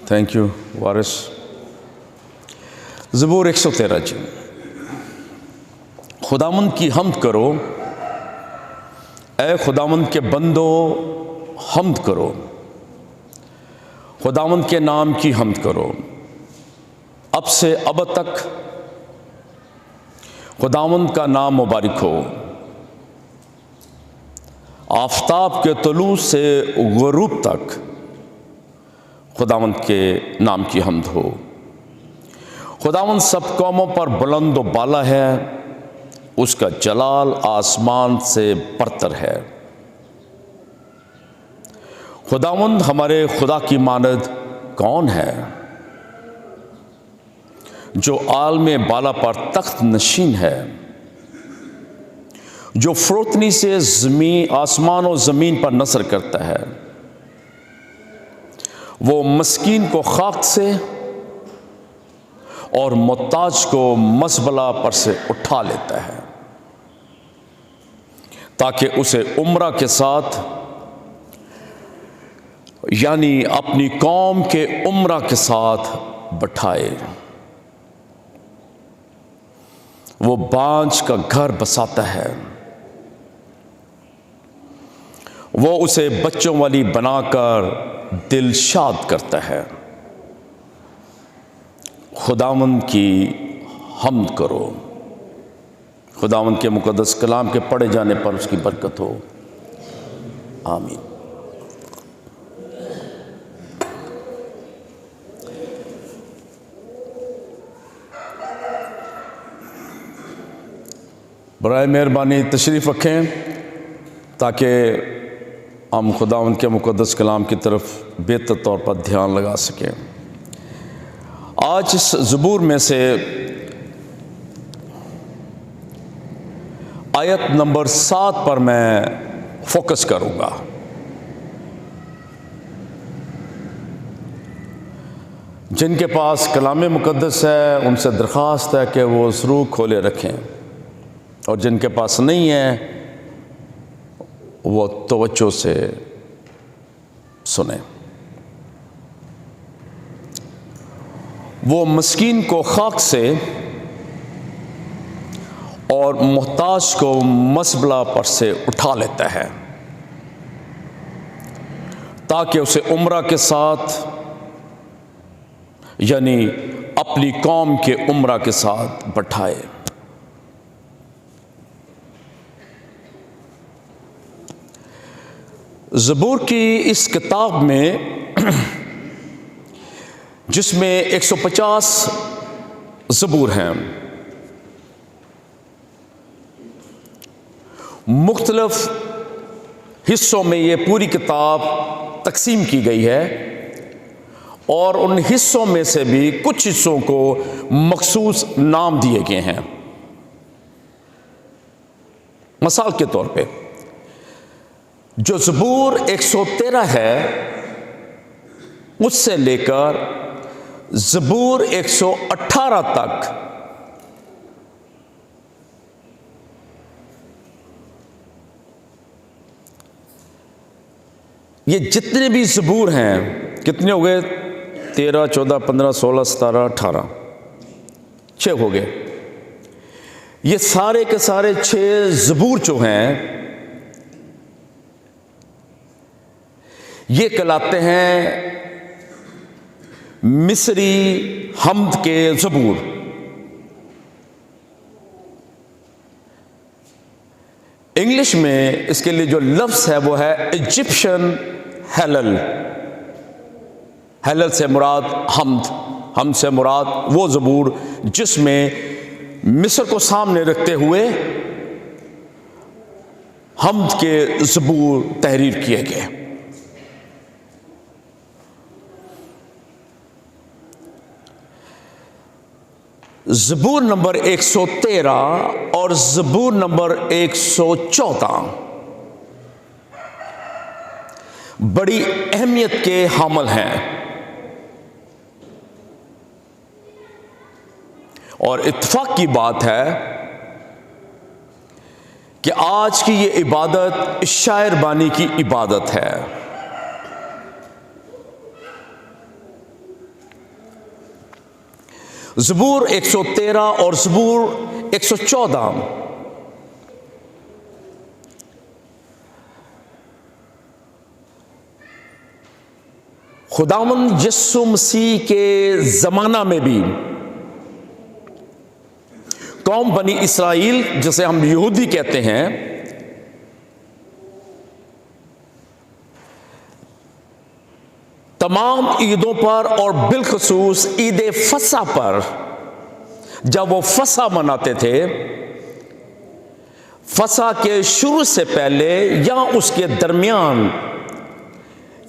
Thank you وارث۔ زبور 113 جی۔ خداوند کی حمد کرو، اے خداوند کے بندو حمد کرو، خداوند کے نام کی حمد کرو اب سے ابد تک۔ خداوند کا نام مبارک ہو، آفتاب کے طلوع سے غروب تک خداوند کے نام کی حمد ہو۔ خداوند سب قوموں پر بلند و بالا ہے، اس کا جلال آسمان سے برتر ہے۔ خداوند ہمارے خدا کی مانند کون ہے، جو عالم بالا پر تخت نشین ہے، جو فروتنی سے آسمان و زمین پر نثر کرتا ہے۔ وہ مسکین کو خاک سے اور محتاج کو مزبلہ پر سے اٹھا لیتا ہے، تاکہ اسے عمرہ کے ساتھ یعنی اپنی قوم کے عمرہ کے ساتھ بٹھائے۔ وہ بانجھ کا گھر بساتا ہے، وہ اسے بچوں والی بنا کر دل شاد کرتا ہے۔ خداوند کی حمد کرو۔ خداوند کے مقدس کلام کے پڑھے جانے پر اس کی برکت ہو، آمین۔ برائے مہربانی تشریف رکھیں تاکہ ہم خداوند کے مقدس کلام کی طرف بہتر طور پر دھیان لگا سکیں۔ آج اس زبور میں سے آیت نمبر 7 پر میں فوکس کروں گا۔ جن کے پاس کلام مقدس ہے ان سے درخواست ہے کہ وہ ضرور کھولے رکھیں، اور جن کے پاس نہیں ہے وہ توجہ سے سنیں۔ وہ مسکین کو خاک سے اور محتاج کو مزبلہ پر سے اٹھا لیتا ہے، تاکہ اسے عمرہ کے ساتھ یعنی اپنی قوم کے عمرہ کے ساتھ بٹھائے۔ زبور کی اس کتاب میں جس میں 150 زبور ہیں، مختلف حصوں میں یہ پوری کتاب تقسیم کی گئی ہے، اور ان حصوں میں سے بھی کچھ حصوں کو مخصوص نام دیے گئے ہیں۔ مثال کے طور پہ جو زبور 113 ہے اس سے لے کر زبور 118 تک یہ جتنے بھی زبور ہیں، کتنے ہو گئے؟ 13 14 15 16 17 18 6 ہو گئے۔ یہ سارے کے سارے 6 زبور جو ہیں یہ کہلاتے ہیں مصری حمد کے زبور۔ انگلش میں اس کے لیے جو لفظ ہے وہ ہے ایجپشن ہیلل۔ ہیلل سے مراد حمد، حمد سے مراد وہ زبور جس میں مصر کو سامنے رکھتے ہوئے حمد کے زبور تحریر کیے گئے۔ زبور نمبر 113 اور زبور نمبر 114 بڑی اہمیت کے حامل ہیں، اور اتفاق کی بات ہے کہ آج کی یہ عبادت شاعر بانی کی عبادت ہے۔ زبور 113 اور زبور 114. خداوند یسوع مسیح کے زمانہ میں بھی قوم بنی اسرائیل، جسے ہم یہودی کہتے ہیں، تمام عیدوں پر اور بالخصوص عید فصح پر جب وہ فصح مناتے تھے، فصح کے شروع سے پہلے یا اس کے درمیان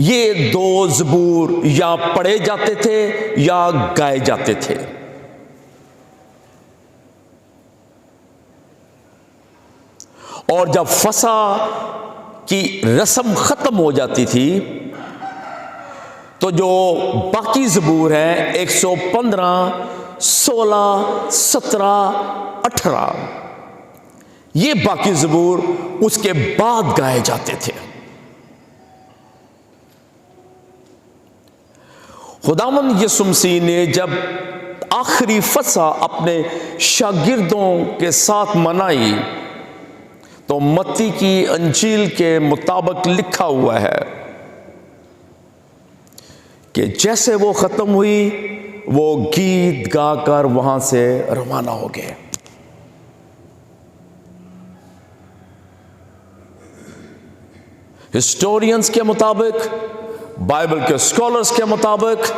یہ 2 زبور یا پڑھے جاتے تھے یا گائے جاتے تھے. اور جب فصح کی رسم ختم ہو جاتی تھی تو جو باقی زبور ہیں 115، 16، 17، 18، یہ باقی زبور اس کے بعد گائے جاتے تھے. خداوند یسوع مسیح نے جب آخری فصح اپنے شاگردوں کے ساتھ منائی تو متی کی انجیل کے مطابق لکھا ہوا ہے کہ جیسے وہ ختم ہوئی وہ گیت گا کر وہاں سے روانہ ہو گئے. ہسٹورینز کے مطابق، بائبل کے اسکالرز کے مطابق،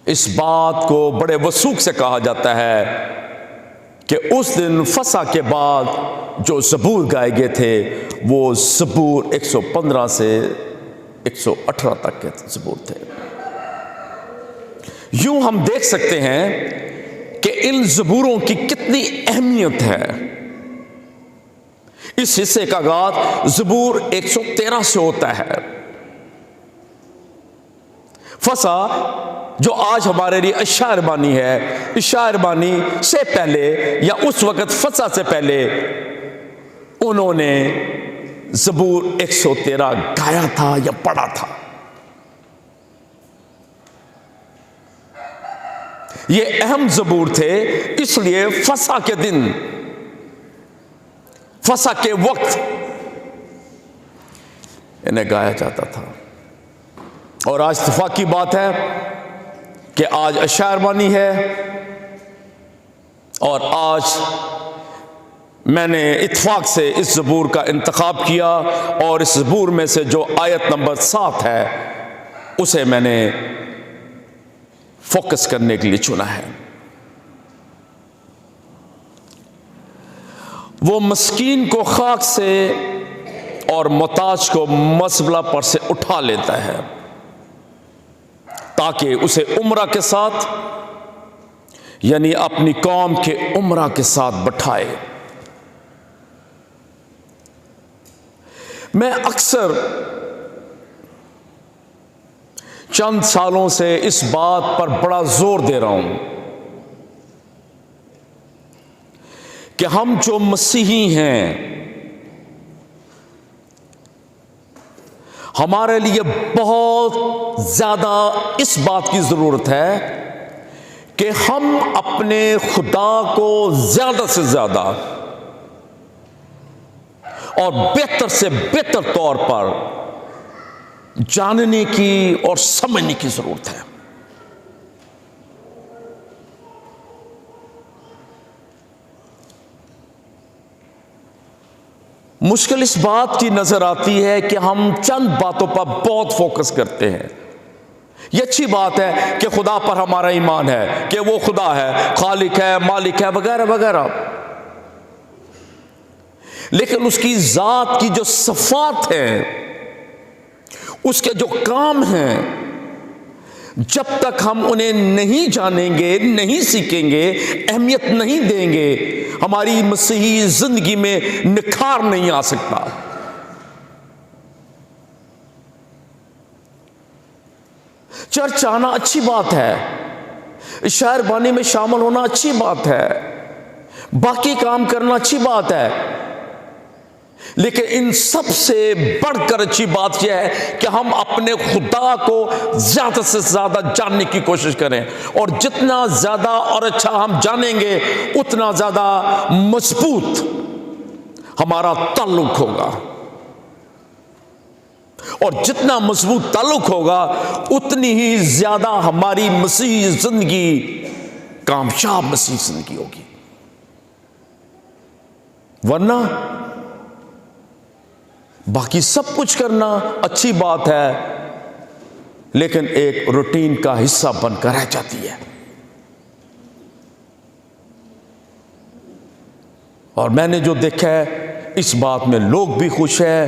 اس بات کو بڑے وثوق سے کہا جاتا ہے کہ اس دن فصح کے بعد جو زبور گائے گئے تھے وہ زبور 115 سے 118 تک کے زبور تھے. یوں ہم دیکھ سکتے ہیں کہ ان زبوروں کی کتنی اہمیت ہے. اس حصے کا آغاز زبور 113 سے ہوتا ہے. فصح جو آج ہمارے لیے اشعار بانی ہے، اشعار بانی سے پہلے یا اس وقت فصح سے پہلے انہوں نے زبور 113 گایا تھا یا پڑھا تھا. یہ اہم زبور تھے، اس لیے فصح کے دن، فصح کے وقت انہیں گایا جاتا تھا. اور آج اتفاق کی بات ہے کہ آج اشعار بانی ہے، اور آج میں نے اتفاق سے اس زبور کا انتخاب کیا اور اس زبور میں سے جو آیت نمبر 7 ہے اسے میں نے فوکس کرنے کے لیے چنا ہے. وہ مسکین کو خاک سے اور محتاج کو مزبلہ پر سے اٹھا لیتا ہے تاکہ اسے عمرہ کے ساتھ، یعنی اپنی قوم کے عمرہ کے ساتھ بٹھائے. میں اکثر چند سالوں سے اس بات پر بڑا زور دے رہا ہوں کہ ہم جو مسیحی ہیں، ہمارے لیے بہت زیادہ اس بات کی ضرورت ہے کہ ہم اپنے خدا کو زیادہ سے زیادہ اور بہتر سے بہتر طور پر جاننے کی اور سمجھنے کی ضرورت ہے. مشکل اس بات کی نظر آتی ہے کہ ہم چند باتوں پر بہت فوکس کرتے ہیں. یہ اچھی بات ہے کہ خدا پر ہمارا ایمان ہے کہ وہ خدا ہے، خالق ہے، مالک ہے، وغیرہ وغیرہ، لیکن اس کی ذات کی جو صفات ہیں، اس کے جو کام ہیں، جب تک ہم انہیں نہیں جانیں گے، نہیں سیکھیں گے، اہمیت نہیں دیں گے، ہماری مسیحی زندگی میں نکھار نہیں آ سکتا. چرچ آنا اچھی بات ہے، اشعار بانی میں شامل ہونا اچھی بات ہے، باقی کام کرنا اچھی بات ہے، لیکن ان سب سے بڑھ کر اچھی بات یہ ہے کہ ہم اپنے خدا کو زیادہ سے زیادہ جاننے کی کوشش کریں، اور جتنا زیادہ اور اچھا ہم جانیں گے اتنا زیادہ مضبوط ہمارا تعلق ہوگا، اور جتنا مضبوط تعلق ہوگا اتنی ہی زیادہ ہماری مسیحی زندگی کامیاب مسیحی زندگی ہوگی۔ ورنہ باقی سب کچھ کرنا اچھی بات ہے، لیکن ایک روٹین کا حصہ بن کر رہ جاتی ہے۔ اور میں نے جو دیکھا ہے اس بات میں لوگ بھی خوش ہیں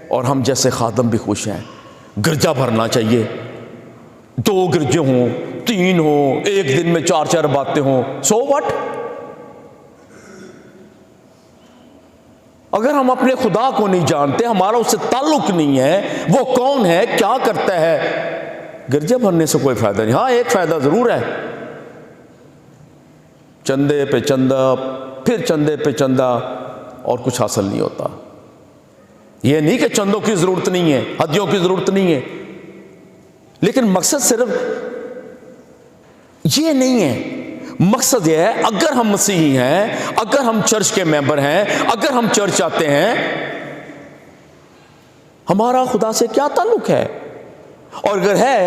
اور ہم جیسے خادم بھی خوش ہیں۔ گرجا بھرنا چاہیے، 2 گرجے ہوں، 3 ہوں، ایک دن میں 4 باتیں ہوں، سو واٹ؟ اگر ہم اپنے خدا کو نہیں جانتے، ہمارا اس سے تعلق نہیں ہے، وہ کون ہے، کیا کرتا ہے، گرجا بھرنے سے کوئی فائدہ نہیں۔ ہاں ایک فائدہ ضرور ہے، چندے پہ چندہ، پھر چندے پہ چندہ، اور کچھ حاصل نہیں ہوتا۔ یہ نہیں کہ چندوں کی ضرورت نہیں ہے، ہدیوں کی ضرورت نہیں ہے، لیکن مقصد صرف یہ نہیں ہے۔ مقصد یہ ہے اگر ہم مسیحی ہیں، اگر ہم چرچ کے ممبر ہیں، اگر ہم چرچ آتے ہیں، ہمارا خدا سے کیا تعلق ہے، اور اگر ہے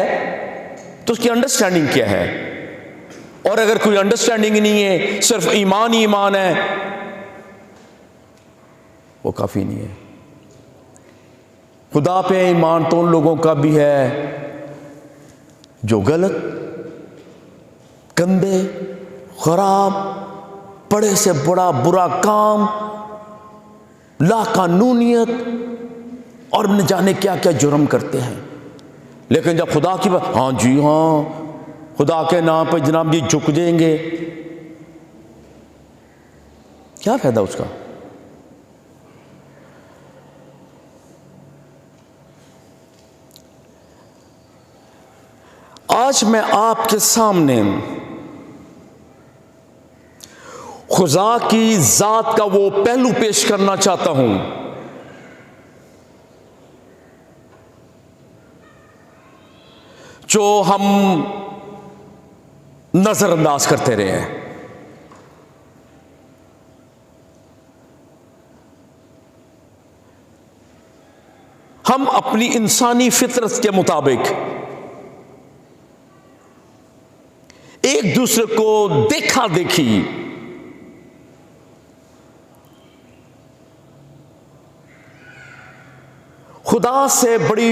تو اس کی انڈرسٹینڈنگ کیا ہے، اور اگر کوئی انڈرسٹینڈنگ نہیں ہے، صرف ایمان ہی ایمان ہے، وہ کافی نہیں ہے۔ خدا پہ ایمان تو ان لوگوں کا بھی ہے جو غلط، گندے، خراب، بڑے سے بڑا برا کام، لا قانونیت اور نہ جانے کیا کیا جرم کرتے ہیں، لیکن جب خدا کی بات، ہاں جی ہاں خدا کے نام پہ جناب یہ جھک جائیں گے، کیا فائدہ اس کا؟ آج میں آپ کے سامنے خدا کی ذات کا وہ پہلو پیش کرنا چاہتا ہوں جو ہم نظر انداز کرتے رہے ہیں۔ ہم اپنی انسانی فطرت کے مطابق ایک دوسرے کو دیکھا دیکھی خدا سے بڑی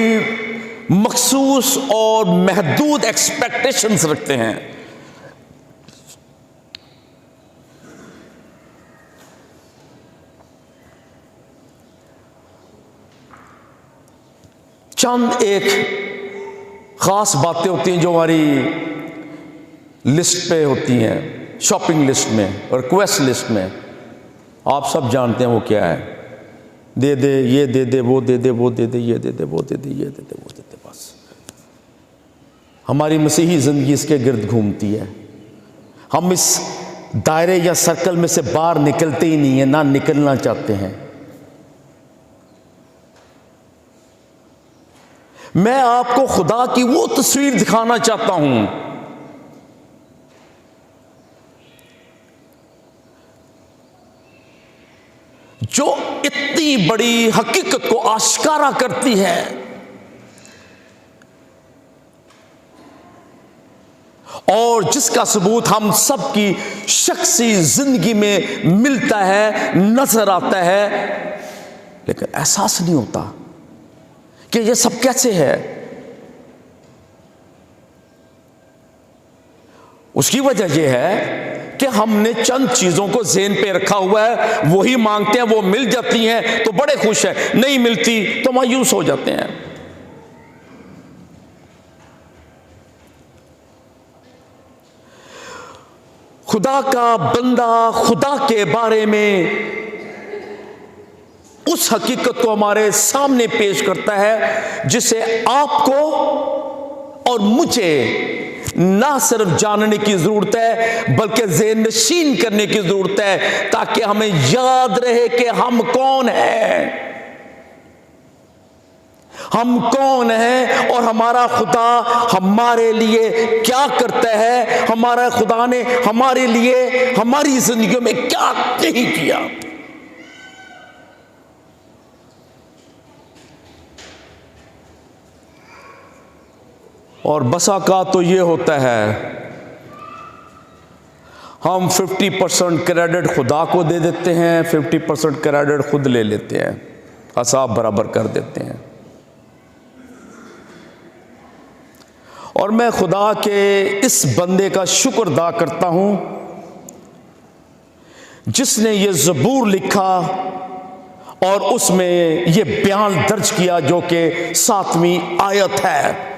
مخصوص اور محدود ایکسپیکٹیشنز رکھتے ہیں۔ چند ایک خاص باتیں ہوتی ہیں جو ہماری لسٹ پہ ہوتی ہیں، شاپنگ لسٹ میں اور ریکویسٹ لسٹ میں، آپ سب جانتے ہیں وہ کیا ہے، دے دے، یہ دے دے، وہ دے دے، وہ دے دے، یہ دے دے، وہ دے دے، یہ دے دے، وہ دے دے، بس ہماری مسیحی زندگی اس کے گرد گھومتی ہے۔ ہم اس دائرے یا سرکل میں سے باہر نکلتے ہی نہیں ہیں، نہ نکلنا چاہتے ہیں۔ میں آپ کو خدا کی وہ تصویر دکھانا چاہتا ہوں جو اتنی بڑی حقیقت کو آشکارا کرتی ہے، اور جس کا ثبوت ہم سب کی شخصی زندگی میں ملتا ہے، نظر آتا ہے، لیکن احساس نہیں ہوتا کہ یہ سب کیسے ہے۔ اس کی وجہ یہ ہے کہ ہم نے چند چیزوں کو ذہن پہ رکھا ہوا ہے، وہی مانگتے ہیں، وہ مل جاتی ہیں تو بڑے خوش ہیں، نہیں ملتی تو مایوس ہو جاتے ہیں۔ خدا کا بندہ خدا کے بارے میں اس حقیقت کو ہمارے سامنے پیش کرتا ہے جسے آپ کو اور مجھے نہ صرف جاننے کی ضرورت ہے بلکہ ذہن نشین کرنے کی ضرورت ہے، تاکہ ہمیں یاد رہے کہ ہم کون ہیں، ہم کون ہیں اور ہمارا خدا ہمارے لیے کیا کرتا ہے، ہمارا خدا نے ہمارے لیے ہماری زندگیوں میں کیا نہیں کیا۔ اور بسا اوقات تو یہ ہوتا ہے ہم 50% کریڈٹ خدا کو دے دیتے ہیں، 50% کریڈٹ خود لے لیتے ہیں، حساب برابر کر دیتے ہیں۔ اور میں خدا کے اس بندے کا شکر ادا کرتا ہوں جس نے یہ زبور لکھا اور اس میں یہ بیان درج کیا جو کہ 7ویں آیت ہے۔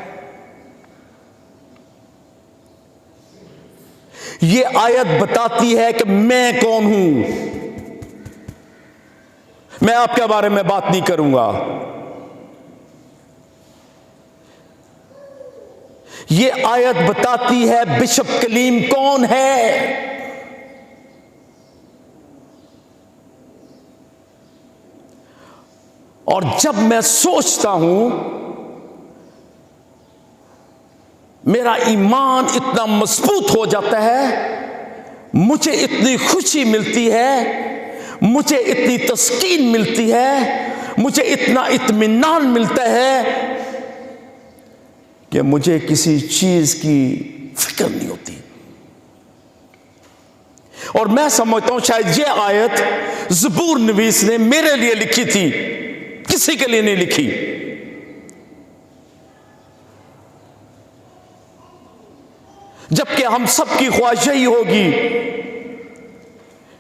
یہ آیت بتاتی ہے کہ میں کون ہوں۔ میں آپ کے بارے میں بات نہیں کروں گا، یہ آیت بتاتی ہے بشپ کلیم کون ہے۔ اور جب میں سوچتا ہوں میرا ایمان اتنا مضبوط ہو جاتا ہے، مجھے اتنی خوشی ملتی ہے، مجھے اتنی تسکین ملتی ہے، مجھے اتنا اطمینان ملتا ہے کہ مجھے کسی چیز کی فکر نہیں ہوتی۔ اور میں سمجھتا ہوں شاید یہ آیت زبور نویس نے میرے لیے لکھی تھی، کسی کے لیے نہیں لکھی۔ جبکہ ہم سب کی خواہش یہی ہوگی۔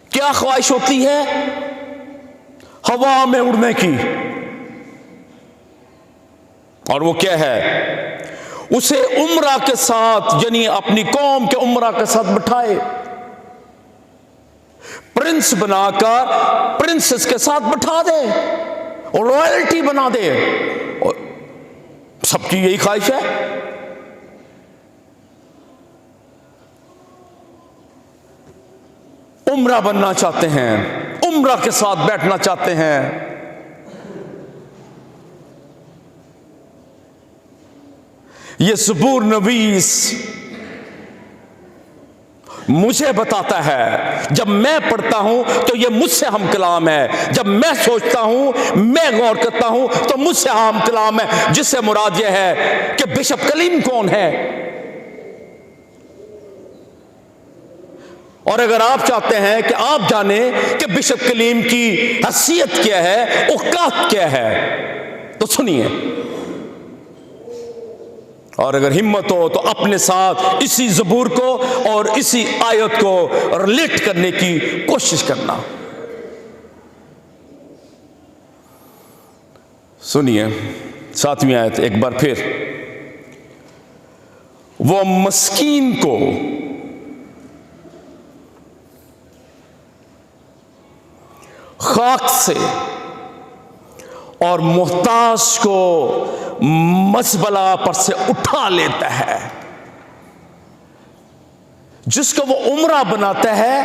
کیا خواہش ہوتی ہے؟ ہوا میں اڑنے کی۔ اور وہ کیا ہے؟ اسے عمرہ کے ساتھ، یعنی اپنی قوم کے عمرہ کے ساتھ بٹھائے، پرنس بنا کر پرنسس کے ساتھ بٹھا دے اور رائلٹی بنا دے۔ اور سب کی یہی خواہش ہے۔ عمرہ بننا چاہتے ہیں، عمرہ کے ساتھ بیٹھنا چاہتے ہیں۔ یہ زبور نویس مجھے بتاتا ہے، جب میں پڑھتا ہوں تو یہ مجھ سے ہم کلام ہے، جب میں سوچتا ہوں، میں غور کرتا ہوں تو مجھ سے ہم کلام ہے، جس سے مراد یہ ہے کہ بشپ کلیم کون ہے۔ اور اگر آپ چاہتے ہیں کہ آپ جانیں کہ بشپ کلیم کی حیثیت کیا ہے، اوقات کیا ہے، تو سنیے۔ اور اگر ہمت ہو تو اپنے ساتھ اسی زبور کو اور اسی آیت کو ریلیٹ کرنے کی کوشش کرنا۔ سنیے 7ویں آیت ایک بار پھر۔ وہ مسکین کو خاک سے اور محتاج کو مزبلہ پر سے اٹھا لیتا ہے۔ جس کو وہ عمرہ بناتا ہے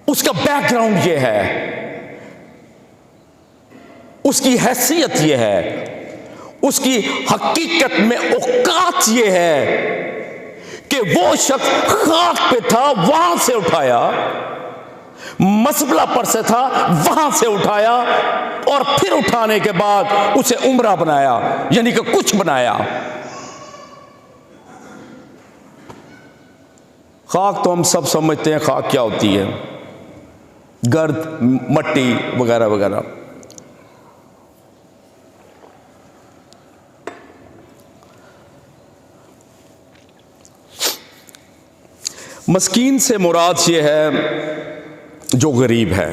اس کا بیک گراؤنڈ یہ ہے، اس کی حیثیت یہ ہے، اس کی حقیقت میں اوقات یہ ہے کہ وہ شخص خاک پہ تھا، وہاں سے اٹھایا، مزبلہ پر سے تھا، وہاں سے اٹھایا، اور پھر اٹھانے کے بعد اسے عمرہ بنایا، یعنی کہ کچھ بنایا۔ خاک تو ہم سب سمجھتے ہیں خاک کیا ہوتی ہے، گرد، مٹی وغیرہ وغیرہ۔ مسکین سے مراد یہ ہے جو غریب ہے،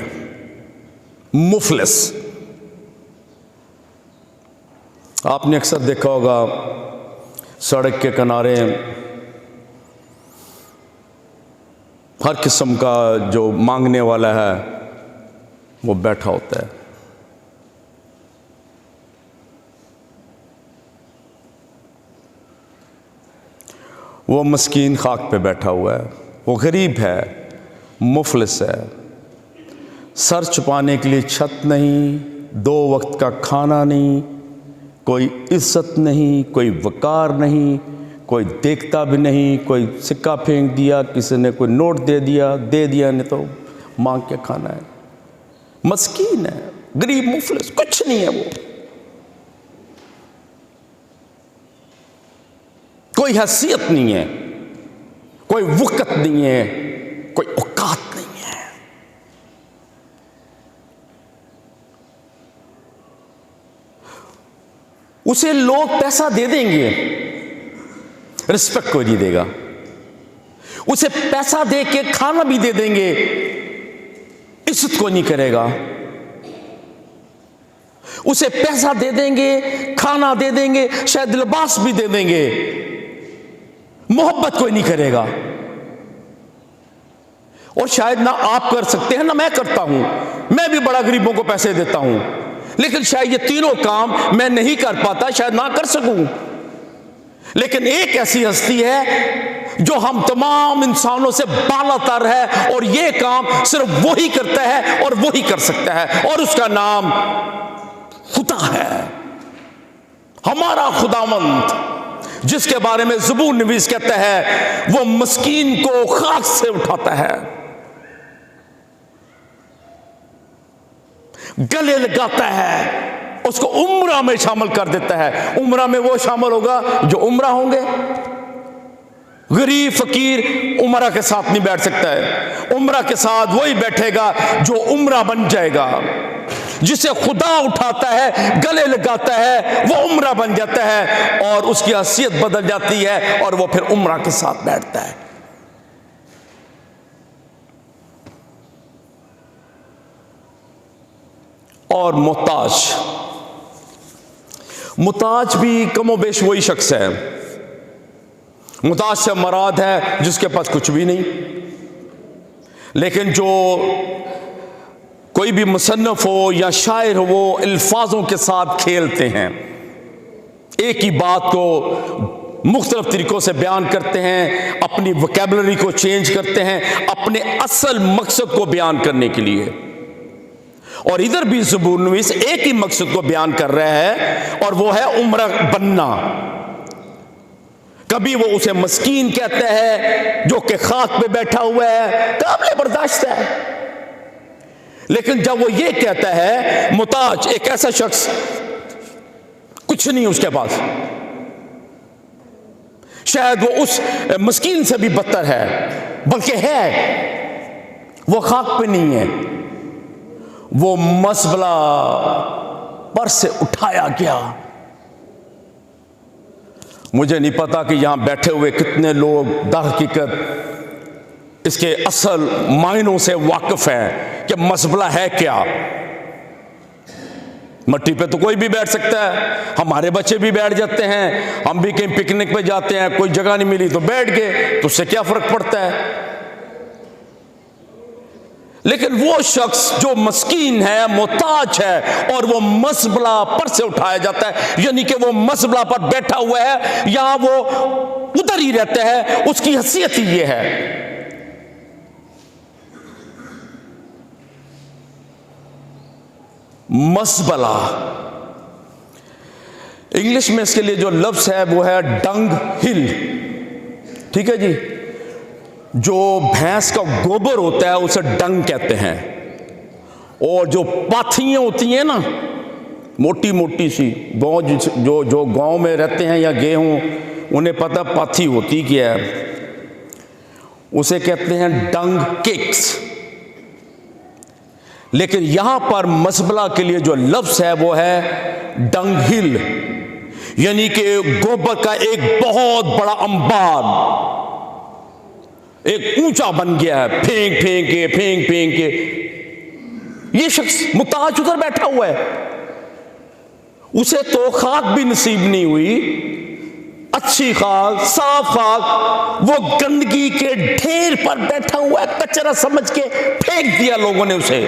مفلس۔ آپ نے اکثر دیکھا ہوگا سڑک کے کنارے ہر قسم کا جو مانگنے والا ہے وہ بیٹھا ہوتا ہے۔ وہ مسکین خاک پہ بیٹھا ہوا ہے، وہ غریب ہے، مفلس ہے، سر چھپانے کے لیے چھت نہیں، 2 وقت کا کھانا نہیں، کوئی عزت نہیں، کوئی وقار نہیں، کوئی دیکھتا بھی نہیں، کوئی سکہ پھینک دیا، کسی نے کوئی نوٹ دے دیا نہیں تو مانگ کے کھانا ہے، مسکین ہے، غریب مفلس، کچھ نہیں ہے، وہ کوئی حیثیت نہیں ہے، کوئی وقت نہیں ہے، کوئی اوقات نہیں ہے۔ اسے لوگ پیسہ دے دیں گے، رسپیکٹ کوئی نہیں دے گا، اسے پیسہ دے کے کھانا بھی دے دیں گے، عزت کوئی نہیں کرے گا، اسے پیسہ دے دیں گے، کھانا دے دیں گے، شاید لباس بھی دے دیں گے، محبت کوئی نہیں کرے گا۔ اور شاید نہ آپ کر سکتے ہیں نہ میں کرتا ہوں، میں بھی بڑا غریبوں کو پیسے دیتا ہوں، لیکن شاید یہ تینوں کام میں نہیں کر پاتا، شاید نہ کر سکوں، لیکن ایک ایسی ہستی ہے جو ہم تمام انسانوں سے بالا تر ہے، اور یہ کام صرف وہی کرتا ہے اور وہی کر سکتا ہے، اور اس کا نام خدا ہے، ہمارا خداوند، جس کے بارے میں زبور نویس کہتا ہے وہ مسکین کو خاک سے اٹھاتا ہے، گلے لگاتا ہے، اس کو عمرہ میں شامل کر دیتا ہے۔ عمرہ میں وہ شامل ہوگا جو عمرہ ہوں گے، غریب فقیر عمرہ کے ساتھ نہیں بیٹھ سکتا ہے، عمرہ کے ساتھ وہی بیٹھے گا جو عمرہ بن جائے گا، جسے خدا اٹھاتا ہے، گلے لگاتا ہے، وہ عمرہ بن جاتا ہے، اور اس کی حیثیت بدل جاتی ہے، اور وہ پھر عمرہ کے ساتھ بیٹھتا ہے۔ اور محتاج بھی کم و بیش وہی شخص ہے۔ محتاج سے مراد ہے جس کے پاس کچھ بھی نہیں، لیکن جو کوئی بھی مصنف ہو یا شاعر ہو، وہ الفاظوں کے ساتھ کھیلتے ہیں، ایک ہی بات کو مختلف طریقوں سے بیان کرتے ہیں، اپنی وکیبلری کو چینج کرتے ہیں اپنے اصل مقصد کو بیان کرنے کے لیے۔ اور ادھر بھی زبور نویس ایک ہی مقصد کو بیان کر رہا ہے، اور وہ ہے عمرہ بننا۔ کبھی وہ اسے مسکین کہتا ہے جو کہ خاک پہ بیٹھا ہوا ہے، قابل برداشت ہے، لیکن جب وہ یہ کہتا ہے محتاج، ایک ایسا شخص کچھ نہیں اس کے پاس، شاید وہ اس مسکین سے بھی بدتر ہے، بلکہ ہے، وہ خاک پہ نہیں ہے، وہ مزبلہ پر سے اٹھایا گیا۔ مجھے نہیں پتا کہ یہاں بیٹھے ہوئے کتنے لوگ در حقیقت اس کے اصل معنوں سے واقف ہیں کہ مزبلہ ہے کیا۔ مٹی پہ تو کوئی بھی بیٹھ سکتا ہے، ہمارے بچے بھی بیٹھ جاتے ہیں، ہم بھی کہیں پکنک پہ جاتے ہیں، کوئی جگہ نہیں ملی تو بیٹھ گئے، تو اس سے کیا فرق پڑتا ہے؟ لیکن وہ شخص جو مسکین ہے، محتاج ہے، اور وہ مزبلہ پر سے اٹھایا جاتا ہے، یعنی کہ وہ مزبلہ پر بیٹھا ہوا ہے یا وہ ادھر ہی رہتا ہے، اس کی حیثیت ہی یہ ہے۔ مزبلہ، انگلش میں اس کے لیے جو لفظ ہے وہ ہے ڈنگ ہل، ٹھیک ہے جی؟ جو بھینس کا گوبر ہوتا ہے اسے ڈنگ کہتے ہیں، اور جو پاتھیاں ہوتی ہیں نا، موٹی موٹی سی، جو گاؤں میں رہتے ہیں یا گئے ہوں انہیں پتہ پاتھی ہوتی کیا ہے، اسے کہتے ہیں ڈنگ کیکس۔ لیکن یہاں پر مزبلہ کے لیے جو لفظ ہے وہ ہے ڈنگ ہل، یعنی کہ گوبر کا ایک بہت بڑا انبار، ایک اونچا بن گیا ہے، پھینک پھینک کے یہ شخص محتاج ادھر بیٹھا ہوا ہے، اسے تو خاک بھی نصیب نہیں ہوئی، اچھی خاک، صاف خاک، وہ گندگی کے ڈھیر پر بیٹھا ہوا ہے، کچرا سمجھ کے پھینک دیا لوگوں نے اسے،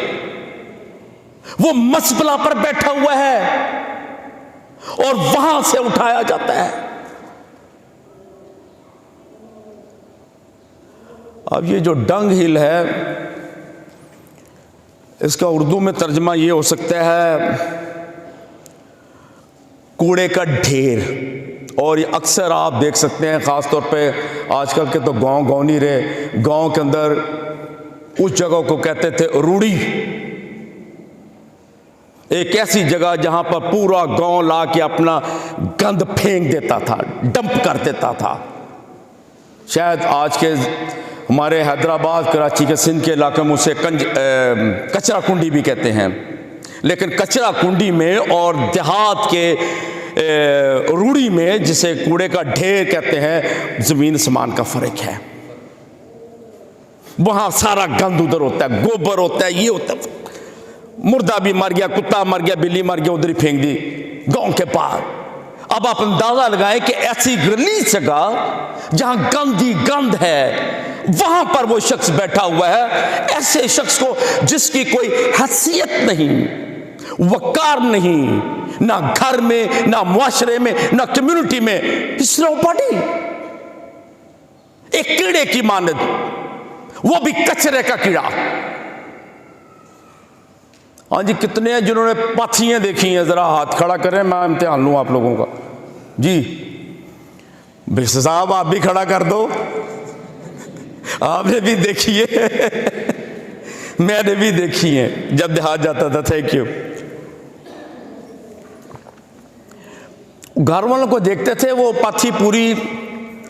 وہ مزبلہ پر بیٹھا ہوا ہے اور وہاں سے اٹھایا جاتا ہے۔ اب یہ جو ڈنگ ہل ہے، اس کا اردو میں ترجمہ یہ ہو سکتا ہے کوڑے کا ڈھیر. اور یہ اکثر آپ دیکھ سکتے ہیں، خاص طور پہ آج کل کے تو گاؤں نہیں رہے، گاؤں کے اندر اس جگہ کو کہتے تھے روڑی. ایک ایسی جگہ جہاں پر پورا گاؤں لا کے اپنا گند پھینک دیتا تھا، ڈمپ کر دیتا تھا. شاید آج کے ہمارے حیدرآباد، کراچی کے، سندھ کے علاقے میں اسے کچرا کنڈی بھی کہتے ہیں. لیکن کچرا کنڈی میں اور دیہات کے روڑی میں، جسے کوڑے کا ڈھیر کہتے ہیں، زمین آسمان کا فرق ہے. وہاں سارا گند ادھر ہوتا ہے، گوبر ہوتا ہے، یہ ہوتا ہے، مردہ بھی مر گیا، کتا مر گیا، بلی مر گیا، ادھر ہی پھینک دی گاؤں کے پاس. اب آپ اندازہ لگائیں کہ ایسی گلیز جگہ جہاں گند ہی گند ہے، وہاں پر وہ شخص بیٹھا ہوا ہے. ایسے شخص کو جس کی کوئی حیثیت نہیں، وقار نہیں، نہ گھر میں، نہ معاشرے میں، نہ کمیونٹی میں، اس نو باڈی، ایک کیڑے کی مانند، وہ بھی کچرے کا کیڑا. ہاں جی، کتنے ہیں جنہوں نے پاتھیاں دیکھی ہیں؟ ذرا ہاتھ کھڑا کریں، میں امتحان لوں آپ لوگوں کا. جی بشر صاحب آپ بھی کھڑا کر دو، آپ نے بھی دیکھی ہے، میں نے بھی دیکھی ہے جب دیہات جاتا تھا. Thank you. گھر والوں کو دیکھتے تھے، وہ پاتھی پوری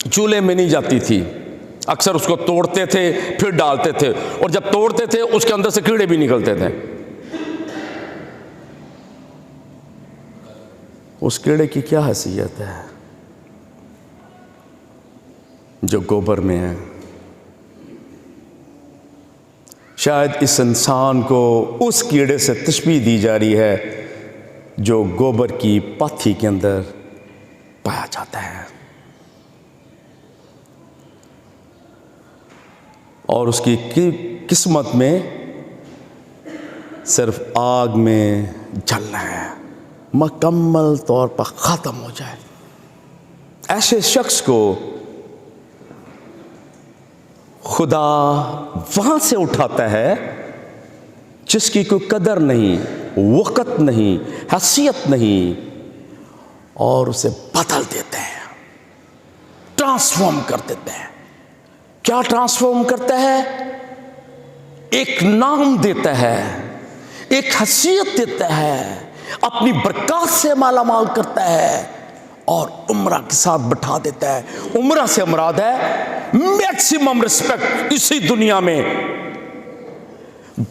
چولہے میں نہیں جاتی تھی، اکثر اس کو توڑتے تھے پھر ڈالتے تھے، اور جب توڑتے تھے اس کے اندر سے کیڑے بھی نکلتے تھے. اس کیڑے کی کیا حیثیت ہے جو گوبر میں ہے؟ شاید اس انسان کو اس کیڑے سے تشبیہ دی جا رہی ہے جو گوبر کی پاتھی کے اندر پایا جاتا ہے، اور اس کی قسمت میں صرف آگ میں جلنا ہے، مکمل طور پر ختم ہو جائے. ایسے شخص کو خدا وہاں سے اٹھاتا ہے جس کی کوئی قدر نہیں، وقت نہیں، حیثیت نہیں، اور اسے بدل دیتے ہیں، ٹرانسفارم کر دیتے ہیں. کیا ٹرانسفارم کرتا ہے؟ ایک نام دیتا ہے، ایک حیثیت دیتا ہے، اپنی برکات سے مالا مال کرتا ہے، اور عمرہ کے ساتھ بٹھا دیتا ہے. عمرہ سے مراد ہے میکسیمم رسپیکٹ اسی دنیا میں.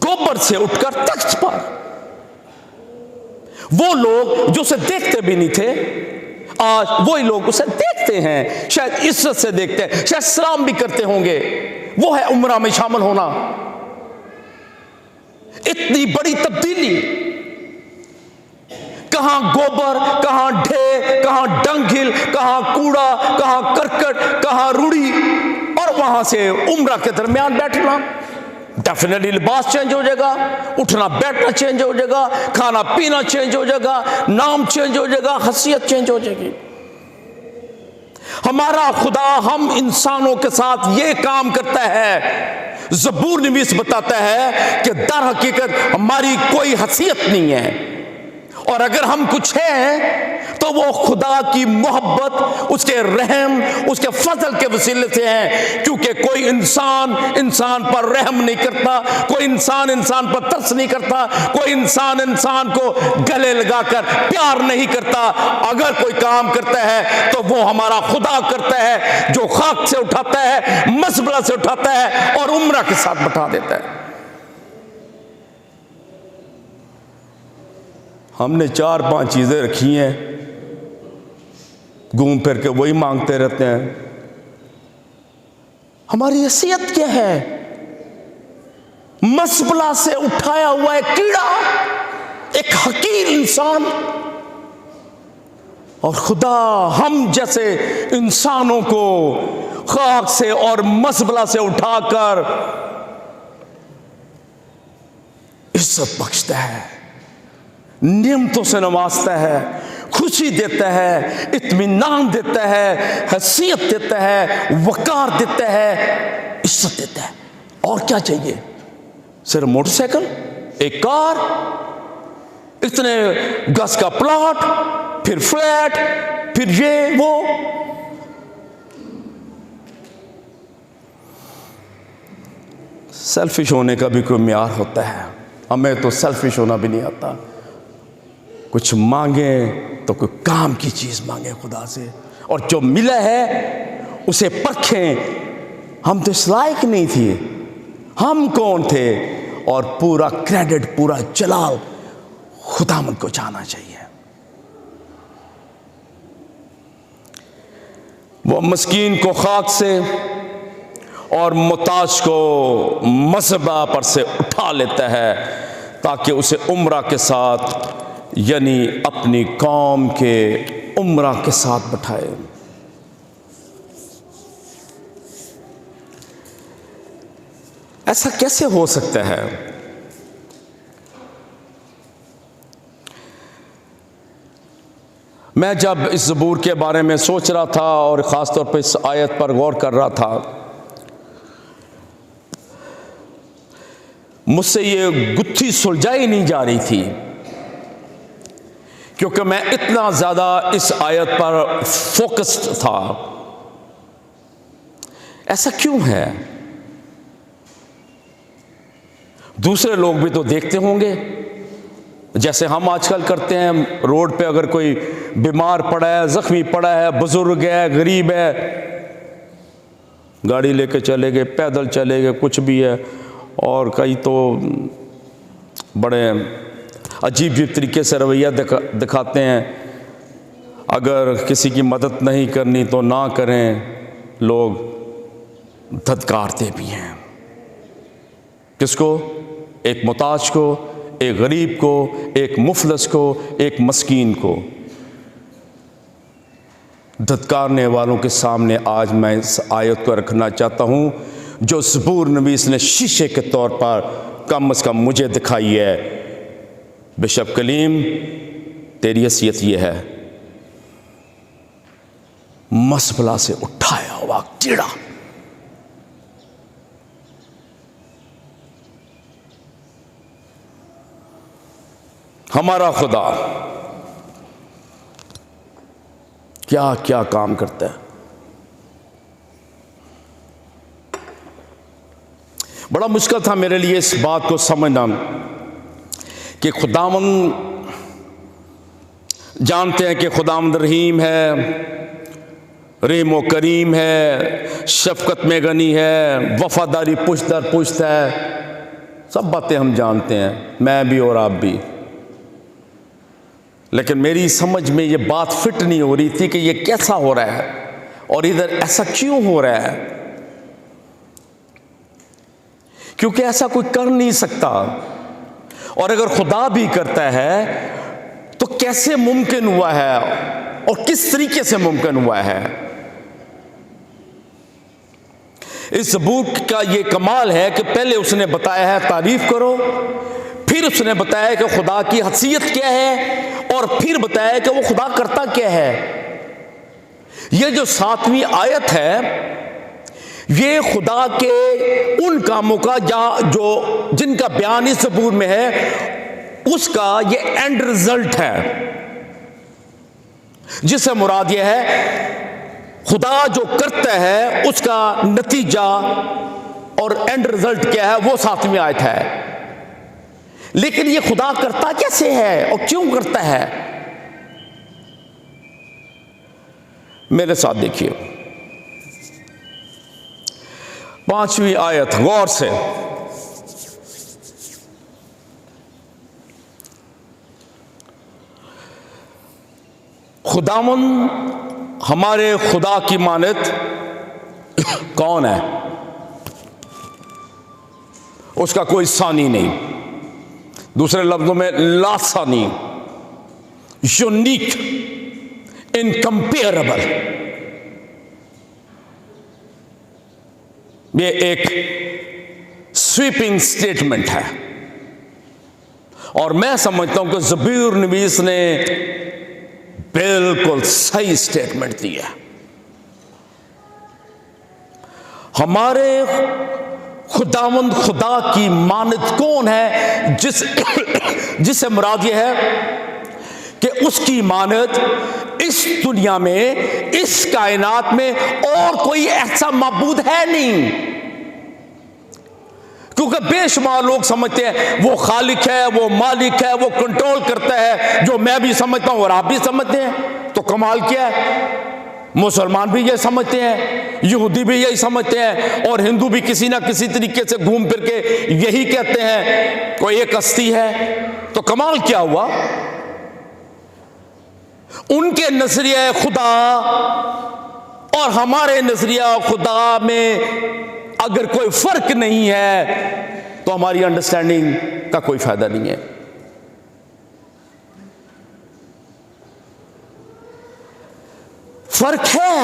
گوبر سے اٹھ کر تخت پر. وہ لوگ جو اسے دیکھتے بھی نہیں تھے، آج وہی لوگ اسے دیکھتے ہیں، شاید عزت سے دیکھتے ہیں، شاید سلام بھی کرتے ہوں گے. وہ ہے عمرہ میں شامل ہونا. اتنی بڑی تبدیلی، کہاں گوبر، کہاں ڈھیر، کہاں ڈنگل، کہاں کوڑا، کہاں کرکٹ، کہاں روڑی، اور وہاں سے عمرہ کے درمیان بیٹھنا. ڈیفینیٹلی لباس چینج ہو جائے گا، اٹھنا بیٹھنا چینج ہو جائے گا، کھانا پینا چینج ہو جائے گا، نام چینج ہو جائے گا، حیثیت چینج ہو جائے گی. ہمارا خدا ہم انسانوں کے ساتھ یہ کام کرتا ہے. زبور نویس بتاتا ہے کہ در حقیقت ہماری کوئی حیثیت نہیں ہے، اور اگر ہم کچھ ہیں تو وہ خدا کی محبت، اس کے رحم، اس کے فضل کے وسیلے سے ہیں. کیونکہ کوئی انسان انسان پر رحم نہیں کرتا، کوئی انسان انسان پر ترس نہیں کرتا، کوئی انسان انسان کو گلے لگا کر پیار نہیں کرتا. اگر کوئی کام کرتا ہے تو وہ ہمارا خدا کرتا ہے، جو خاک سے اٹھاتا ہے، مزبلہ سے اٹھاتا ہے اور عمرہ کے ساتھ بٹھا دیتا ہے. ہم نے 4-5 چیزیں رکھی ہیں، گھوم پھر کے وہی مانگتے رہتے ہیں. ہماری حیثیت کیا ہے؟ مزبلہ سے اٹھایا ہوا ایک کیڑا، ایک حقیر انسان. اور خدا ہم جیسے انسانوں کو خاک سے اور مزبلہ سے اٹھا کر عزت بخشتا ہے، نعمتوں سے نوازتا ہے، خوشی دیتا ہے، اطمینان دیتا ہے، حیثیت دیتا ہے، وقار دیتا ہے. عزت دیتا ہے. اور کیا چاہیے؟ صرف موٹر سائیکل، ایک کار، اتنے گز کا پلاٹ، پھر فلیٹ، پھر یہ وہ. سیلفش ہونے کا بھی کوئی معیار ہوتا ہے. ہمیں تو سیلفش ہونا بھی نہیں آتا. کچھ مانگیں تو کوئی کام کی چیز مانگیں خدا سے، اور جو ملا ہے اسے پرکھیں. ہم تو اس لائق نہیں تھے، ہم کون تھے؟ اور پورا کریڈٹ، پورا جلال خداوند کو جانا چاہیے. وہ مسکین کو خاک سے اور محتاج کو مذبح پر سے اٹھا لیتا ہے تاکہ اسے عمرہ کے ساتھ، یعنی اپنی قوم کے عمرہ کے ساتھ بٹھائے. ایسا کیسے ہو سکتا ہے؟ میں جب اس زبور کے بارے میں سوچ رہا تھا اور خاص طور پہ اس آیت پر غور کر رہا تھا، مجھ سے یہ گتھی سلجھائی نہیں جا رہی تھی، کیونکہ میں اتنا زیادہ اس آیت پر فوکسڈ تھا. ایسا کیوں ہے؟ دوسرے لوگ بھی تو دیکھتے ہوں گے، جیسے ہم آج کل کرتے ہیں. روڈ پہ اگر کوئی بیمار پڑا ہے، زخمی پڑا ہے، بزرگ ہے، غریب ہے، گاڑی لے کے چلے گئے، پیدل چلے گئے، کچھ بھی ہے. اور کئی تو بڑے عجیب طریقے سے رویہ دکھاتے ہیں. اگر کسی کی مدد نہیں کرنی تو نہ کریں. لوگ دھتکارتے بھی ہیں. کس کو؟ ایک محتاج کو، ایک غریب کو، ایک مفلس کو، ایک مسکین کو. دھتکارنے والوں کے سامنے آج میں اس آیت کو رکھنا چاہتا ہوں جو زبور نویس نے شیشے کے طور پر کم از کم مجھے دکھائی ہے. بشپ کلیم، تیری حیثیت یہ ہے، مزبلہ سے اٹھایا ہوا کیڑا. ہمارا خدا کیا کیا کام کرتا ہے. بڑا مشکل تھا میرے لیے اس بات کو سمجھنا کہ خداوند، جانتے ہیں کہ خداوند رحیم ہے، رحیم و کریم ہے، شفقت میں غنی ہے، وفاداری پشت در پشت ہے. سب باتیں ہم جانتے ہیں، میں بھی اور آپ بھی. لیکن میری سمجھ میں یہ بات فٹ نہیں ہو رہی تھی کہ یہ کیسا ہو رہا ہے اور ادھر ایسا کیوں ہو رہا ہے. کیونکہ ایسا کوئی کر نہیں سکتا، اور اگر خدا بھی کرتا ہے تو کیسے ممکن ہوا ہے اور کس طریقے سے ممکن ہوا ہے. اس زبور کا یہ کمال ہے کہ پہلے اس نے بتایا ہے تعریف کرو، پھر اس نے بتایا کہ خدا کی حیثیت کیا ہے، اور پھر بتایا کہ وہ خدا کرتا کیا ہے. یہ جو 7ویں آیت ہے یہ خدا کے ان کاموں کا جن کا بیان اس زبور میں ہے، اس کا یہ اینڈ رزلٹ ہے. جس سے مراد یہ ہے خدا جو کرتا ہے اس کا نتیجہ اور اینڈ رزلٹ کیا ہے، وہ 7ویں آیت ہے. لیکن یہ خدا کرتا کیسے ہے اور کیوں کرتا ہے؟ میرے ساتھ دیکھیے 5ویں آیت غور سے. خداوند ہمارے خدا کی مانند کون ہے؟ اس کا کوئی ثانی نہیں. دوسرے لفظوں میں لا ثانی، یونیک، انکمپیئربل. یہ ایک سویپنگ سٹیٹمنٹ ہے، اور میں سمجھتا ہوں کہ زبور نویس نے بالکل صحیح سٹیٹمنٹ دی ہے. ہمارے خداوند خدا کی مانند کون ہے؟ جس سے مراد یہ ہے کہ اس کی مانند اس دنیا میں، اس کائنات میں اور کوئی ایسا معبود ہے نہیں. کیونکہ بے شمار لوگ سمجھتے ہیں وہ خالق ہے، وہ مالک ہے، وہ کنٹرول کرتا ہے، جو میں بھی سمجھتا ہوں اور آپ بھی سمجھتے ہیں. تو کمال کیا ہے؟ مسلمان بھی یہ سمجھتے ہیں، یہودی بھی یہی سمجھتے ہیں، اور ہندو بھی کسی نہ کسی طریقے سے گھوم پھر کے یہی کہتے ہیں کوئی ایک ہستی ہے. تو کمال کیا ہوا؟ ان کے نظریہ خدا اور ہمارے نظریہ خدا میں اگر کوئی فرق نہیں ہے تو ہماری انڈرسٹینڈنگ کا کوئی فائدہ نہیں ہے. فرق ہے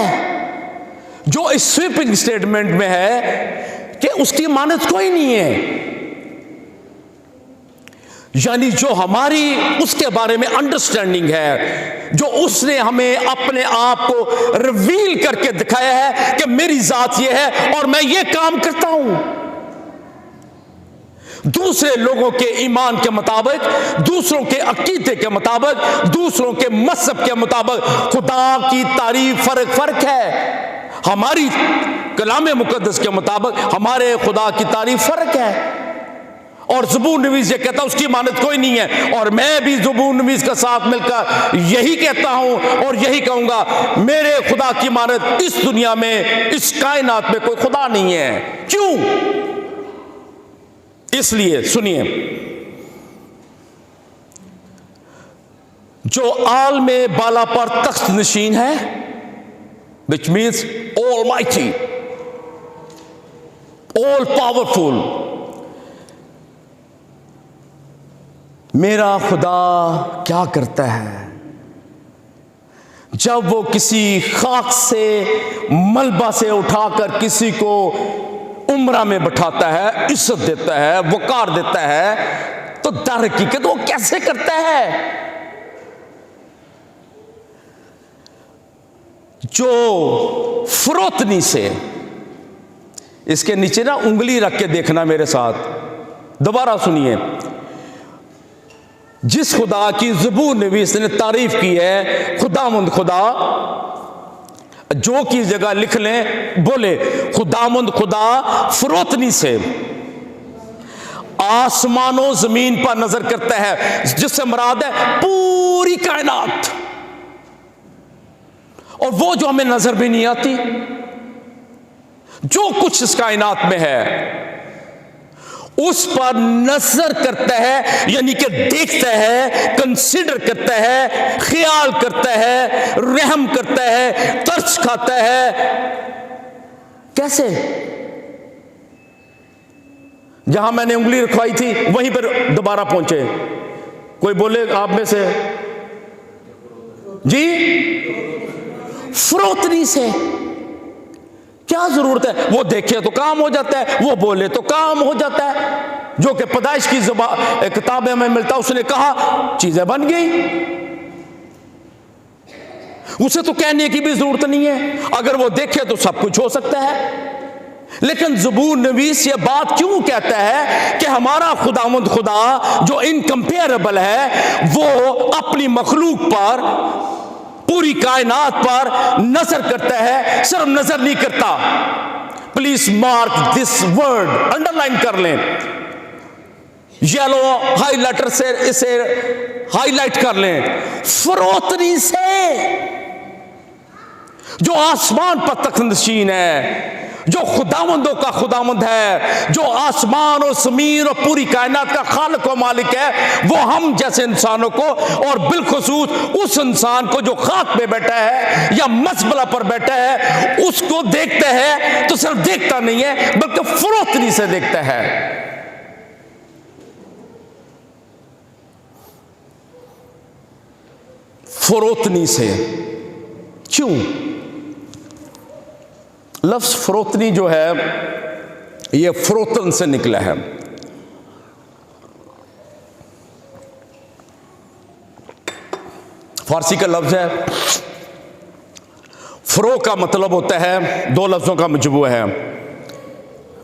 جو اس سویپنگ سٹیٹمنٹ میں ہے کہ اس کی مانند کوئی نہیں ہے. یعنی جو ہماری اس کے بارے میں انڈرسٹینڈنگ ہے، جو اس نے ہمیں اپنے آپ کو ریویل کر کے دکھایا ہے کہ میری ذات یہ ہے اور میں یہ کام کرتا ہوں، دوسرے لوگوں کے ایمان کے مطابق، دوسروں کے عقیدے کے مطابق، دوسروں کے مذہب کے مطابق خدا کی تعریف فرق ہے. ہماری کلام مقدس کے مطابق ہمارے خدا کی تعریف فرق ہے. اور زبور نویس یہ کہتا ہے اس کی مانند کوئی نہیں ہے، اور میں بھی زبور نویس کا ساتھ مل کر یہی کہتا ہوں اور یہی کہوں گا، میرے خدا کی مانند اس دنیا میں، اس کائنات میں کوئی خدا نہیں ہے. کیوں؟ اس لیے سنیے، جو عالم بالا پر تخت نشین ہے، which means almighty, all powerful، میرا خدا کیا کرتا ہے؟ جب وہ کسی خاک سے، ملبہ سے اٹھا کر کسی کو عمرہ میں بٹھاتا ہے، عزت دیتا ہے، وقار دیتا ہے، تو در حقیقت وہ کیسے کرتا ہے؟ جو فروتنی سے، اس کے نیچے نا انگلی رکھ کے دیکھنا میرے ساتھ، دوبارہ سنیے، جس خدا کی زبور نویس نے تعریف کی ہے، خداوند خدا، جو کی جگہ لکھ لیں، بولے خداوند خدا فروتنی سے آسمان و زمین پر نظر کرتا ہے، جس سے مراد ہے پوری کائنات، اور وہ جو ہمیں نظر بھی نہیں آتی، جو کچھ اس کائنات میں ہے اس پر نظر کرتا ہے، یعنی کہ دیکھتا ہے، کنسیڈر کرتا ہے، خیال کرتا ہے، رحم کرتا ہے، ترس کھاتا ہے. کیسے؟ جہاں میں نے انگلی رکھوائی تھی وہیں پر دوبارہ پہنچے. کوئی بولے آپ میں سے؟ جی، فروتنی سے. کیا ضرورت ہے؟ وہ دیکھے تو کام ہو جاتا ہے، وہ بولے تو کام ہو جاتا ہے. جو کہ پیدائش کی کتاب میں ملتا، اس نے کہا چیزیں بن گئی. اسے تو کہنے کی بھی ضرورت نہیں ہے، اگر وہ دیکھے تو سب کچھ ہو سکتا ہے. لیکن زبور نویس یہ بات کیوں کہتا ہے کہ ہمارا خداوند خدا جو انکمپیریبل ہے، وہ اپنی مخلوق پر، پوری کائنات پر نظر کرتا ہے. صرف نظر نہیں کرتا، please mark this word, under line کر لیں، یلو ہائی لیٹر سے اسے ہائی لائٹ کر لیں. فروتنی سے، جو آسمان پر تخت نشین ہے، جو خداوندوں کا خداوند ہے، جو آسمان و زمین اور پوری کائنات کا خالق و مالک ہے، وہ ہم جیسے انسانوں کو، اور بالخصوص اس انسان کو جو خاک پہ بیٹھا ہے یا مزبلہ پر بیٹھا ہے، اس کو دیکھتا ہے تو صرف دیکھتا نہیں ہے بلکہ فروتنی سے دیکھتا ہے. فروتنی سے. کیوں؟ لفظ فروتنی جو ہے یہ فروتن سے نکلا ہے. فارسی کا لفظ ہے. فرو کا مطلب ہوتا ہے، دو لفظوں کا مجموعہ ہے.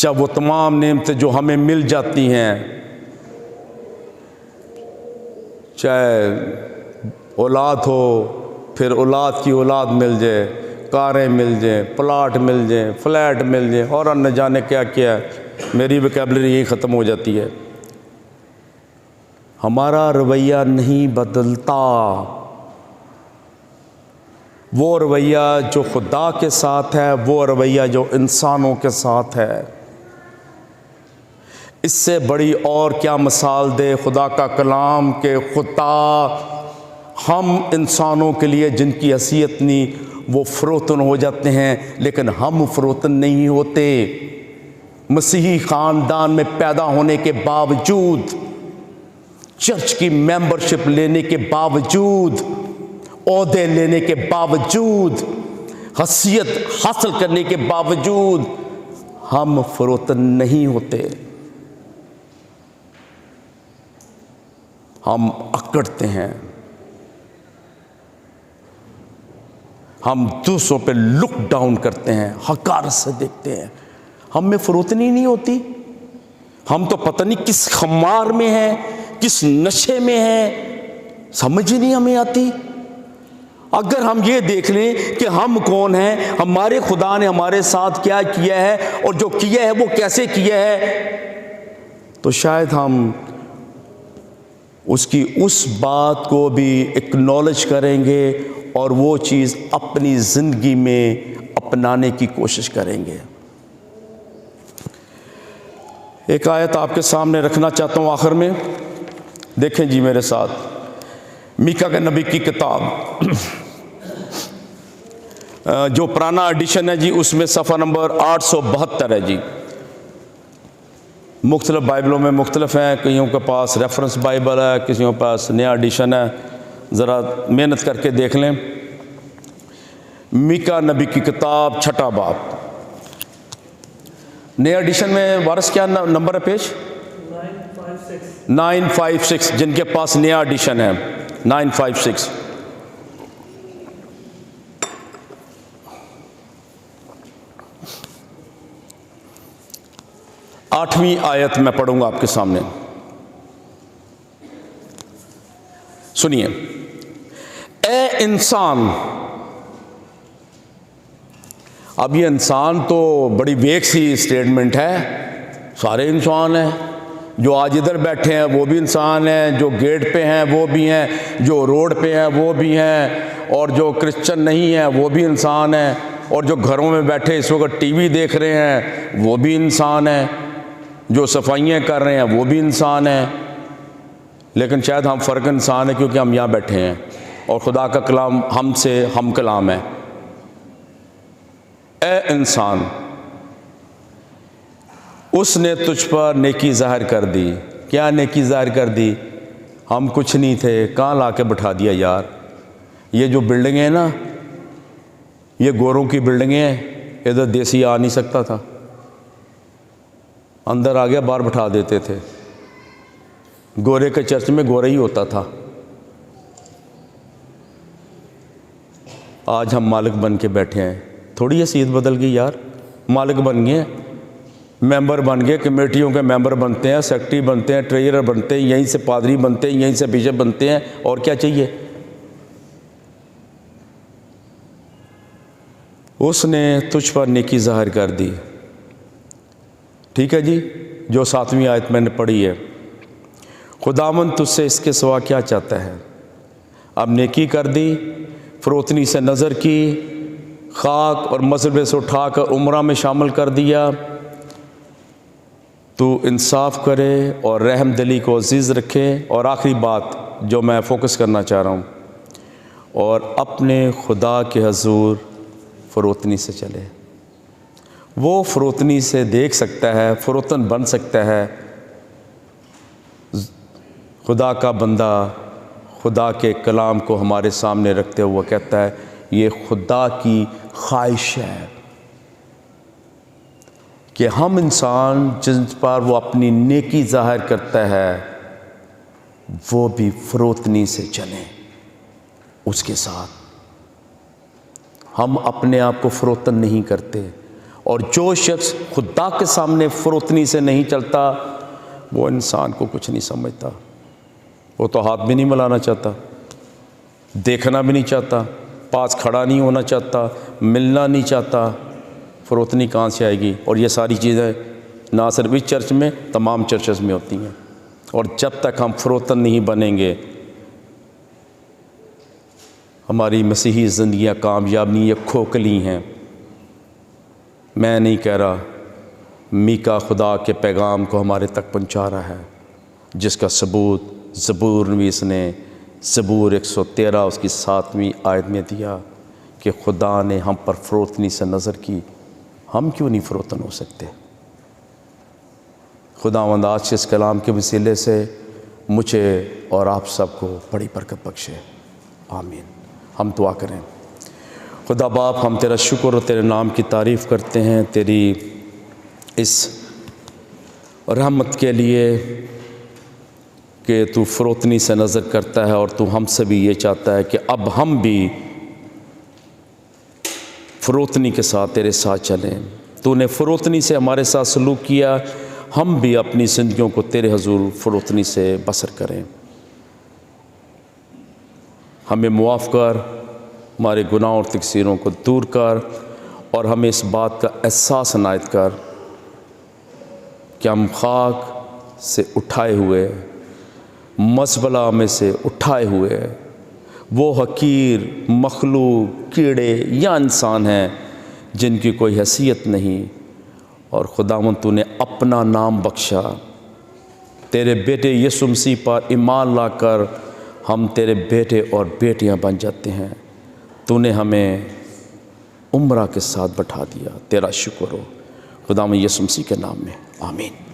چاہے وہ تمام نعمتیں جو ہمیں مل جاتی ہیں، چاہے اولاد ہو، پھر اولاد کی اولاد مل جائے، کاریں مل جائیں، پلاٹ مل جائیں، فلیٹ مل جائیں، اور نہ جانے کیا کیا ہے، میری ویکیبلری یہی ختم ہو جاتی ہے، ہمارا رویہ نہیں بدلتا۔ وہ رویہ جو خدا کے ساتھ ہے، وہ رویہ جو انسانوں کے ساتھ ہے، اس سے بڑی اور کیا مثال دے خدا کا کلام کہ خدا ہم انسانوں کے لیے جن کی حیثیت نہیں، وہ فروتن ہو جاتے ہیں، لیکن ہم فروتن نہیں ہوتے۔ مسیحی خاندان میں پیدا ہونے کے باوجود، چرچ کی ممبرشپ لینے کے باوجود، عہدے لینے کے باوجود، حیثیت حاصل کرنے کے باوجود، ہم فروتن نہیں ہوتے، ہم اکڑتے ہیں، ہم دوسروں پہ لک ڈاؤن کرتے ہیں، حقارت سے دیکھتے ہیں، ہم میں فروتنی نہیں ہوتی۔ ہم تو پتہ نہیں کس خمار میں ہیں، کس نشے میں ہیں، سمجھ ہی نہیں ہمیں آتی۔ اگر ہم یہ دیکھ لیں کہ ہم کون ہیں، ہمارے خدا نے ہمارے ساتھ کیا کیا ہے، اور جو کیا ہے وہ کیسے کیا ہے، تو شاید ہم اس کی اس بات کو بھی اکنالج کریں گے اور وہ چیز اپنی زندگی میں اپنانے کی کوشش کریں گے۔ ایک آیت آپ کے سامنے رکھنا چاہتا ہوں آخر میں، دیکھیں جی میرے ساتھ، میکا کے نبی کی کتاب، جو پرانا ایڈیشن ہے جی، اس میں صفحہ نمبر 872 ہے جی۔ مختلف بائبلوں میں مختلف ہیں، کئیوں کے پاس ریفرنس بائبل ہے، کسیوں کے پاس نیا ایڈیشن ہے، ذرا محنت کر کے دیکھ لیں۔ میکا نبی کی کتاب 6 باب، نیا ایڈیشن میں وارث کیا نمبر ہے پیش؟ 956، جن کے پاس نیا ایڈیشن ہے 956۔ آٹھویں آیت میں پڑھوں گا آپ کے سامنے، سنیے۔ اے انسان، اب یہ انسان تو بڑی ویک سی اسٹیٹمنٹ ہے، سارے انسان ہیں، جو آج ادھر بیٹھے ہیں وہ بھی انسان ہیں، جو گیٹ پہ ہیں وہ بھی ہیں، جو روڈ پہ ہیں وہ بھی ہیں، اور جو کرسچن نہیں ہیں وہ بھی انسان ہیں، اور جو گھروں میں بیٹھے اس وقت ٹی وی دیکھ رہے ہیں وہ بھی انسان ہیں، جو صفائیاں کر رہے ہیں وہ بھی انسان ہیں، لیکن شاید ہم فرق انسان ہیں کیونکہ ہم یہاں بیٹھے ہیں اور خدا کا کلام ہم سے ہم کلام ہے۔ اے انسان، اس نے تجھ پر نیکی ظاہر کر دی۔ کیا نیکی ظاہر کر دی؟ ہم کچھ نہیں تھے، کہاں لا کے بٹھا دیا یار۔ یہ جو بلڈنگیں ہیں نا، یہ گوروں کی بلڈنگیں ہیں، ادھر دیسی آ نہیں سکتا تھا، اندر آ گیا باہر بٹھا دیتے تھے۔ گورے کے چرچ میں گورا ہی ہوتا تھا۔ آج ہم مالک بن کے بیٹھے ہیں، تھوڑی حیثیت بدل گئی یار، مالک بن گئے، ممبر بن گئے، کمیٹیوں کے ممبر بنتے ہیں، سیکرٹری بنتے ہیں، ٹریجرر بنتے ہیں، یہیں سے پادری بنتے ہیں، یہیں سے بشپ بنتے ہیں، اور کیا چاہیے؟ اس نے تجھ پر نیکی ظاہر کر دی۔ ٹھیک ہے جی، جو 7ویں آیت میں نے پڑھی ہے، خداوند تجھ سے اس کے سوا کیا چاہتا ہے؟ اب نیکی کر دی، فروتنی سے نظر کی، خاک اور مذہب سے اٹھا کر عمرہ میں شامل کر دیا۔ تو انصاف کرے اور رحم دلی کو عزیز رکھے، اور آخری بات جو میں فوکس کرنا چاہ رہا ہوں، اور اپنے خدا کے حضور فروتنی سے چلے۔ وہ فروتنی سے دیکھ سکتا ہے، فروتن بن سکتا ہے۔ خدا کا بندہ خدا کے کلام کو ہمارے سامنے رکھتے ہوئے کہتا ہے یہ خدا کی خواہش ہے کہ ہم انسان جن پر وہ اپنی نیکی ظاہر کرتا ہے وہ بھی فروتنی سے چلیں اس کے ساتھ۔ ہم اپنے آپ کو فروتن نہیں کرتے، اور جو شخص خدا کے سامنے فروتنی سے نہیں چلتا وہ انسان کو کچھ نہیں سمجھتا، وہ تو ہاتھ بھی نہیں ملانا چاہتا، دیکھنا بھی نہیں چاہتا، پاس کھڑا نہیں ہونا چاہتا، ملنا نہیں چاہتا۔ فروتنی کہاں سے آئے گی؟ اور یہ ساری چیزیں نہ صرف اس چرچ میں، تمام چرچز میں ہوتی ہیں۔ اور جب تک ہم فروتن نہیں بنیں گے ہماری مسیحی زندگیاں کامیاب نہیں، یہ کھوکھلی ہیں۔ میں نہیں کہہ رہا، میکا خدا کے پیغام کو ہمارے تک پہنچا رہا ہے، جس کا ثبوت زبور نویس نے زبور 113 اس کی 7ویں آیت میں دیا کہ خدا نے ہم پر فروتنی سے نظر کی، ہم کیوں نہیں فروتن ہو سکتے؟ خداوند آج کے اس کلام کے وسیلے سے مجھے اور آپ سب کو بڑی برکت بخشے، آمین۔ ہم دعا کریں۔ خدا باپ، ہم تیرا شکر اور تیرے نام کی تعریف کرتے ہیں، تیری اس رحمت کے لیے کہ تو فروتنی سے نظر کرتا ہے، اور تو ہم سے بھی یہ چاہتا ہے کہ اب ہم بھی فروتنی کے ساتھ تیرے ساتھ چلیں۔ تو نے فروتنی سے ہمارے ساتھ سلوک کیا، ہم بھی اپنی زندگیوں کو تیرے حضور فروتنی سے بسر کریں۔ ہمیں معاف کر، ہمارے گناہوں اور تقصیروں کو دور کر، اور ہمیں اس بات کا احساس عنایت کر کہ ہم خاک سے اٹھائے ہوئے، مزبلہ میں سے اٹھائے ہوئے وہ حقیر مخلوق، کیڑے یا انسان ہیں جن کی کوئی حیثیت نہیں، اور خداوند تو نے اپنا نام بخشا، تیرے بیٹے یسوع مسیح پر ایمان لا کر ہم تیرے بیٹے اور بیٹیاں بن جاتے ہیں۔ تو نے ہمیں عمرہ کے ساتھ بٹھا دیا، تیرا شکر ہو خداوند یسوع مسیح کے نام میں، آمین۔